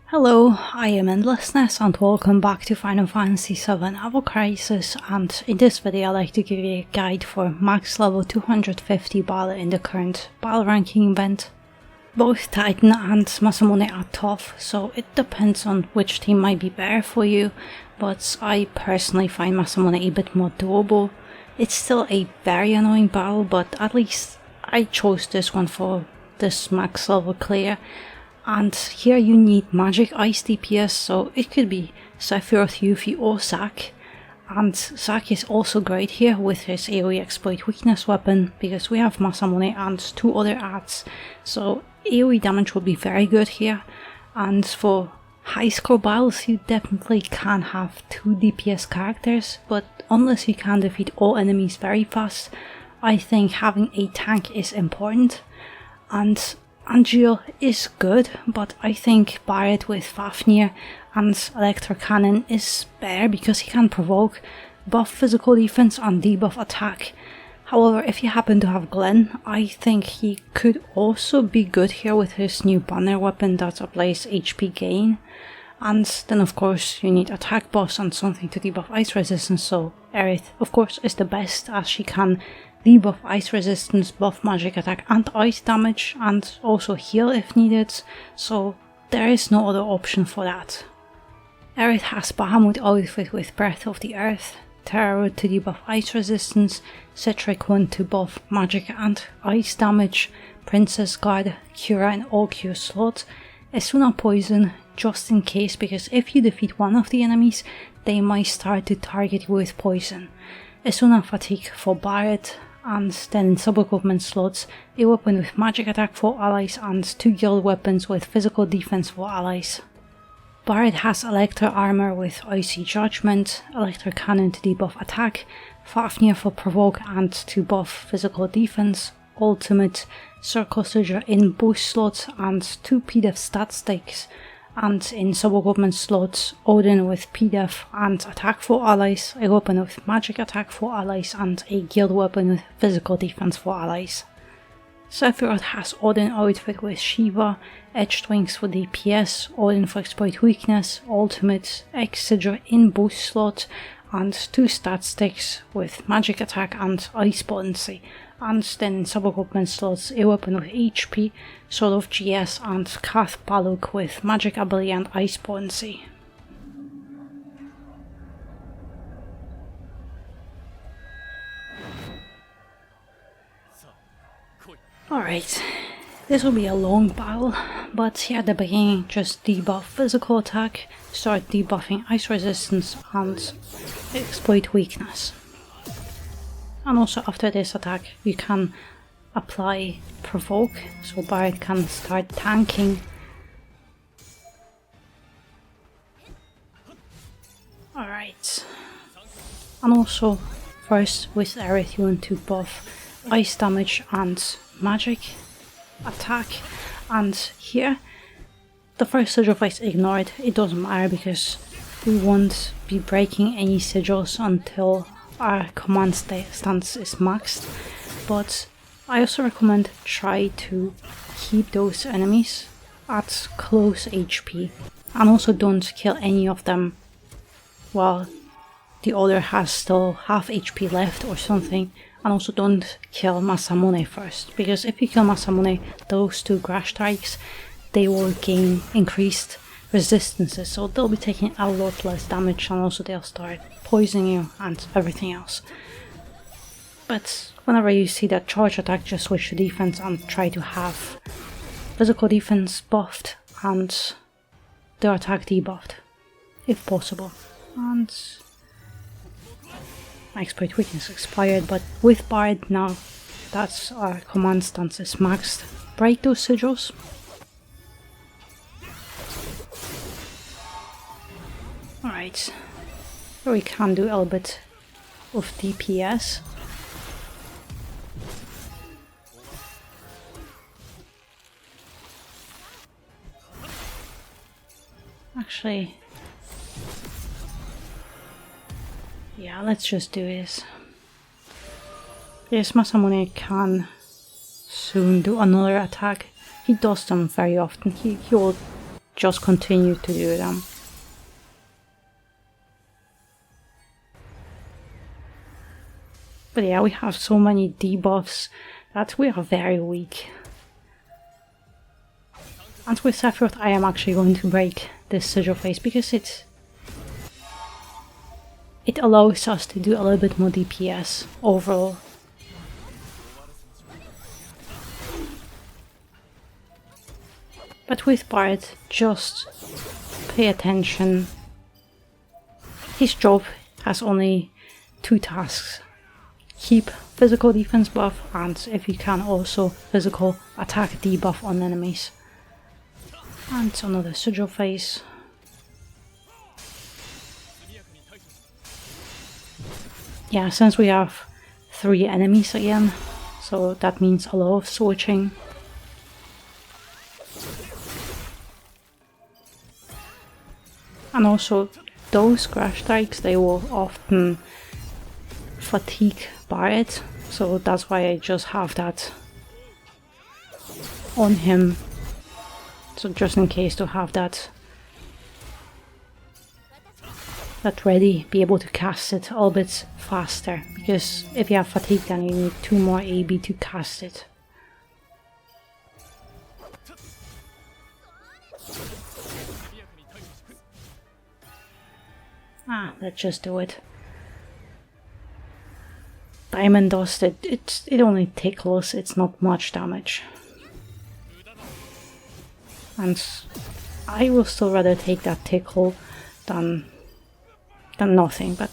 Hello, I am Endlessness and welcome back to Final Fantasy VII Evo Crisis, and in this video I'd like to give you a guide for max level 250 battle in the current battle ranking event. Both Titan and Masamune are tough, so it depends on which team might be better for you, but I personally find Masamune a bit more doable. It's still a very annoying battle, but at least I chose this one for this max level clear. And here you need magic ice DPS, so it could be Sephiroth, Yuffie or Zack. And Zack is also great here with his AoE exploit weakness weapon, because we have Masamune and two other adds, so AoE damage will be very good here. And for high score battles you definitely can have two DPS characters, but unless you can defeat all enemies very fast, I think having a tank is important. And Angeal is good, but I think Barret with Fafnir and Electro Cannon is better because he can provoke, buff physical defense and debuff attack. However, if you happen to have Glenn, I think he could also be good here with his new banner weapon that applies HP gain. And then of course you need attack buffs and something to debuff ice resistance, so Aerith of course is the best as she can debuff ice resistance, buff magic attack and ice damage, and also heal if needed, so there is no other option for that. Aerith has Bahamut outfit with Breath of the Earth, Terra Root to debuff ice resistance, Citric 1 to buff magic and ice damage, Princess Guard, Cura in all Q slots, Esuna Poison just in case, because if you defeat one of the enemies they might start to target you with poison, Esuna Fatigue for Barret, and then in sub-equipment slots, a weapon with magic attack for allies and two guild weapons with physical defense for allies. Barret has Electro Armor with Icy Judgment, Electro Cannon to debuff attack, Fafnir for provoke and to buff physical defense, Ultimate, Circle Surger in boost slots and two PDEF stat sticks, and in sub-equipment slots, Odin with PDEF and attack for allies, a weapon with magic attack for allies and a guild weapon with physical defense for allies. Sephiroth has Odin outfit with Shiva, Edged Wings for DPS, Odin for exploit weakness, Ultimate, X-Sigil in boost slot, and two stat sticks with magic attack and ice potency, and then in sub-equipment slots a weapon with HP, Sword of GS and Kath Baluk with magic ability and ice potency. Alright, this will be a long battle, but here at the beginning just debuff physical attack, start debuffing ice resistance and exploit weakness. And also after this attack you can apply provoke, so Barret can start tanking. Alright. And also first with Aerith you want to buff ice damage and magic attack, and here the first sigil is ignored, it doesn't matter because we won't be breaking any sigils until our command stance is maxed, but I also recommend try to keep those enemies at close HP and also don't kill any of them while the other has still half HP left or something, and also don't kill Masamune first, because if you kill Masamune, those two crash strikes, they will gain increased resistances, so they'll be taking a lot less damage and also they'll start poisoning you and everything else. But whenever you see that charge attack, just switch to defense and try to have physical defense buffed and their attack debuffed, if possible. And my exploit weakness expired, but with Barret now that's our command stance is maxed, break those sigils. Alright, here we can do a little bit of DPS. Actually, yeah, let's just do this. Yes, Masamune can soon do another attack. He does them very often. He will just continue to do them. But yeah, we have so many debuffs that we are very weak. And with Sephiroth, I am actually going to break this sigil phase because it allows us to do a little bit more DPS overall. But with Bard, just pay attention. His job has only 2 tasks. Keep physical defense buff, and if you can, also physical attack debuff on enemies. And another sigil phase. Yeah, since we have 3 enemies again, so that means a lot of switching. And also, those crash strikes, they will often fatigue Bard, so that's why I just have that on him. So just in case to have that ready, be able to cast it a little bit faster, because if you have fatigue then you need 2 more AB to cast it. Let's just do it. Diamond Dust, it only tickles, it's not much damage. And I will still rather take that tickle than nothing, but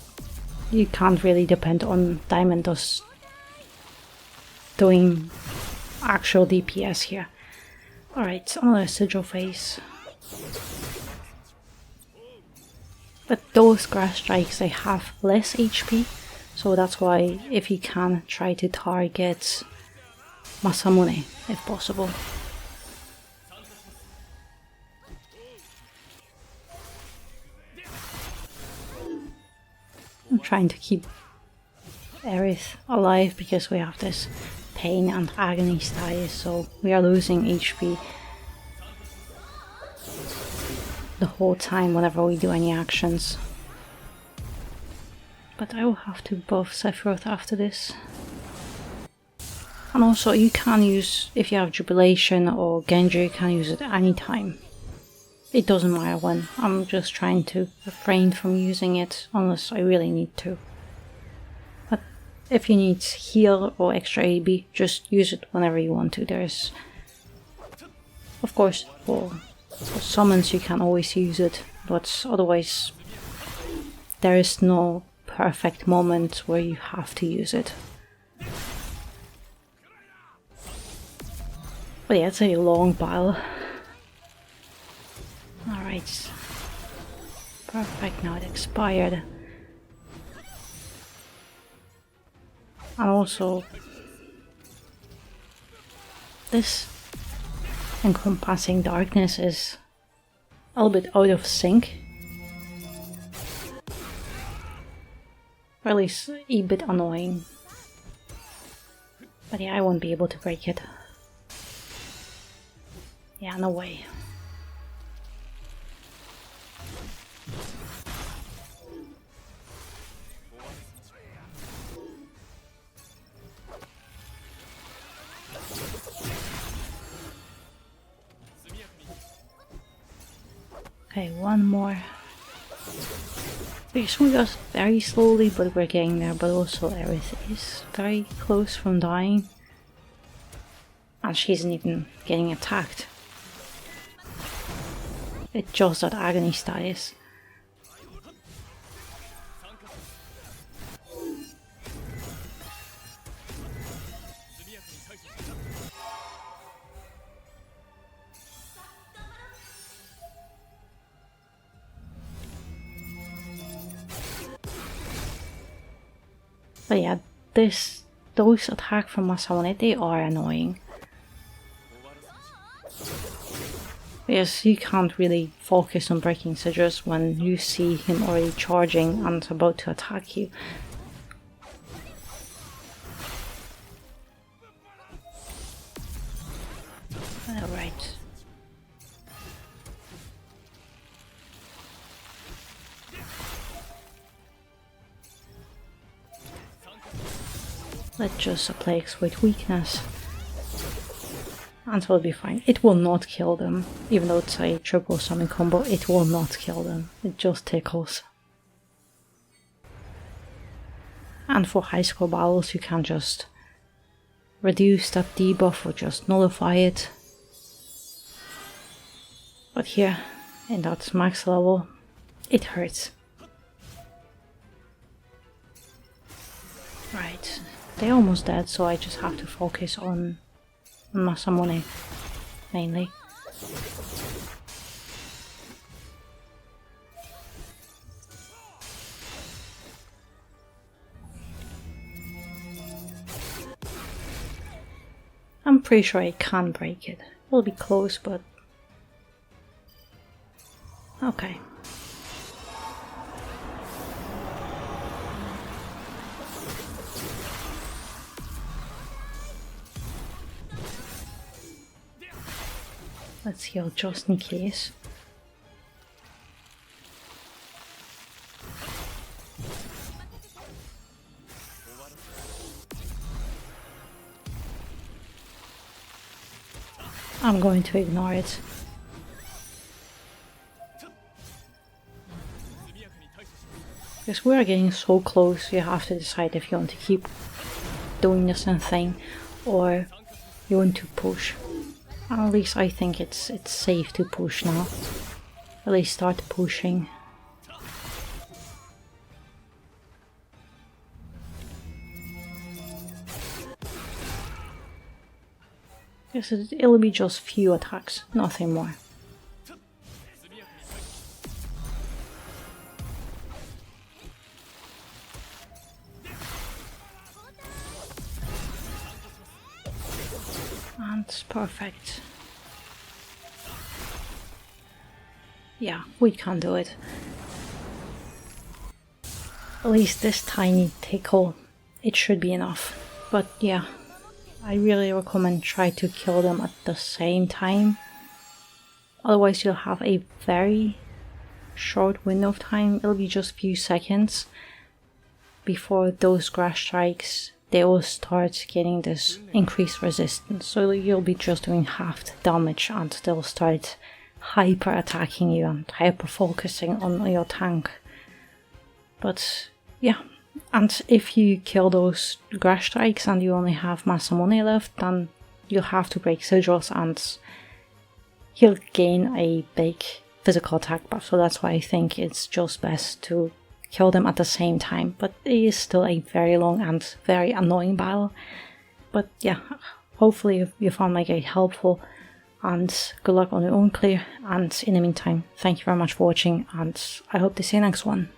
you can't really depend on Diamond Dust doing actual DPS here. Alright, another sigil phase. But those grass strikes, they have less HP, so that's why if you can, try to target Masamune if possible. I'm trying to keep Aerith alive because we have this pain and agony style, so we are losing HP the whole time whenever we do any actions. But I will have to buff Sephiroth after this. And also you can use, if you have Jubilation or Genji, you can use it anytime. It doesn't matter when. I'm just trying to refrain from using it unless I really need to. But if you need heal or extra AB, just use it whenever you want to. There's, of course, for summons you can always use it, but otherwise there is no perfect moment where you have to use it. But yeah, it's a long battle. Alright. Perfect, now it expired. And also, this encompassing darkness is a little bit out of sync. Or at least a bit annoying. But yeah, I won't be able to break it. Yeah, no way. Okay, one more. We're moving us very slowly, but we're getting there. But also Aerith is very close from dying. And she isn't even getting attacked. It's just that agony status. But yeah, those attacks from Masamune, they are annoying. Yes, you can't really focus on breaking sigils when you see him already charging and about to attack you. Alright. Let's just apply Exploit Weakness. And it will be fine. It will not kill them. Even though it's a triple summon combo, it will not kill them. It just tickles. And for high score battles you can just reduce that debuff or just nullify it. But here, in that max level, it hurts. Right, they're almost dead, so I just have to focus on Masamune mainly. I'm pretty sure I can break it. It'll be close, but okay. Let's heal just in case. I'm going to ignore it. Because we are getting so close, you have to decide if you want to keep doing the same thing or you want to push. At least I think it's safe to push now. At least start pushing. Yes, it'll be just few attacks, nothing more. And it's perfect. Yeah, we can do it. At least this tiny tickle, it should be enough. But yeah, I really recommend try to kill them at the same time. Otherwise you'll have a very short window of time. It'll be just a few seconds before those grass strikes, they will start getting this increased resistance. So you'll be just doing half the damage and they'll start hyper attacking you and hyper focusing on your tank. But yeah, and if you kill those grass strikes and you only have Masamune left, then you'll have to break sigils and he'll gain a big physical attack buff. So that's why I think it's just best to kill them at the same time. But it is still a very long and very annoying battle. But yeah, hopefully you found my guide helpful. And good luck on your own clear. And in the meantime, thank you very much for watching. And I hope to see you next one.